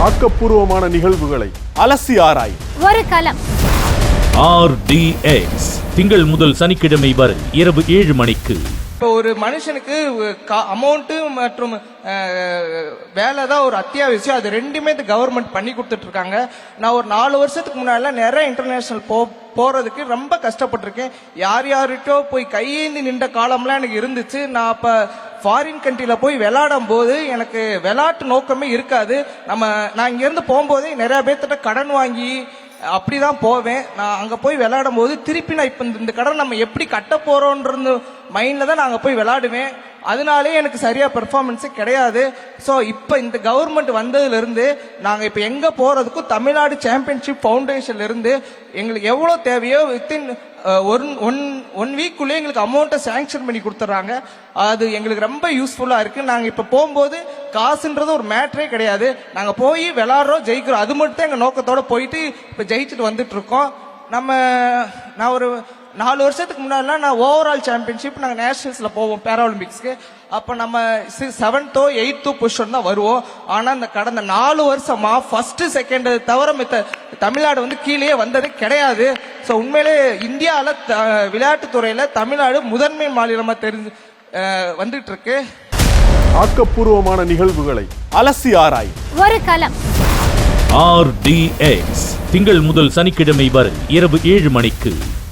ஆக்கப்பூர்வமான நிகழ்வுகளை அலசி ஆராய் ஒரு களம். RDX திங்கள் முதல் சனிக்கிழமை வரை இரவு 7 மணிக்கு. இப்போ ஒரு மனுஷனுக்கு அமௌண்ட்டு மற்றும் வேலை தான் ஒரு அத்தியாவசியம். அது ரெண்டுமே இந்த கவர்மெண்ட் பண்ணி கொடுத்துட்டு இருக்காங்க. நான் ஒரு 4 வருஷத்துக்கு முன்னாடிலாம் நிறைய இன்டர்நேஷனல் போறதுக்கு ரொம்ப கஷ்டப்பட்டிருக்கேன். யார்கிட்டோ போய் கையேந்தி நின்ற காலம்லாம் எனக்கு இருந்துச்சு. நான் அப்போ ஃபாரின் கண்ட்ரியில் போய் விளையாடும் போது எனக்கு விளையாட்டு நோக்கமே இருக்காது. நான் இங்கேருந்து போகும்போதே நிறைய பேர்த்திட்ட கடன் வாங்கி அப்படிதான் போவேன். நான் அங்கே போய் விளையாடும் போது திருப்பி நான் இப்போ இந்த கடன் நம்ம எப்படி கட்ட போறோன்ற மைண்ட்ல தான் நாங்கள் போய் விளையாடுவேன். அதனாலே எனக்கு சரியா பெர்ஃபார்மன்ஸே கிடையாது. ஸோ இப்போ இந்த கவர்மெண்ட் வந்ததுல இருந்து நாங்கள் இப்போ எங்க போறதுக்கும் தமிழ்நாடு சாம்பியன்ஷிப் ஃபவுண்டேஷன்ல இருந்து எங்களுக்கு எவ்வளோ தேவையோ வித்தின் ஒன் வீக்குள்ளே எங்களுக்கு அமௌண்ட்டை சேங்ஷன் பண்ணி கொடுத்துட்றாங்க. அது எங்களுக்கு ரொம்ப யூஸ்ஃபுல்லா இருக்கு. நாங்கள் இப்போ போகும்போது காசுன்றது ஒரு மேட்ரே கிடையாது. நாங்கள் போய் விளையாடுறோம், ஜெயிக்கிறோம், அது மட்டும் தான் எங்கள் நோக்கத்தோட போயிட்டு இப்போ ஜெயிச்சுட்டு வந்துட்டு இருக்கோம். நான் ஒரு 4 வருஷத்துக்கு முன்னாடிலாம் நான் ஓவரால் சாம்பியன்ஷிப் நாங்கள் நேஷனல்ஸில் போவோம் பேராலிம்பிக்ஸ்க்கு. அப்போ நம்ம 7th or 8th பொசிஷன் தான் வருவோம். ஆனால் இந்த கடந்த 4 வருஷமா ஃபர்ஸ்ட் செகண்ட் தவிர தமிழ்நாடு வந்து கீழே வந்தது கிடையாது. ஸோ உண்மையிலே இந்தியாவில் விளையாட்டுத்துறையில் தமிழ்நாடு முதன்மை மாநிலமாக வந்துட்டு இருக்கு. ஆக்கப்பூர்வமான நிகழ்வுகளை அலசி ஆராய் ஒரு களம். RDX திங்கள் முதல் சனிக்கிழமை வரை இரவு 7 மணிக்கு.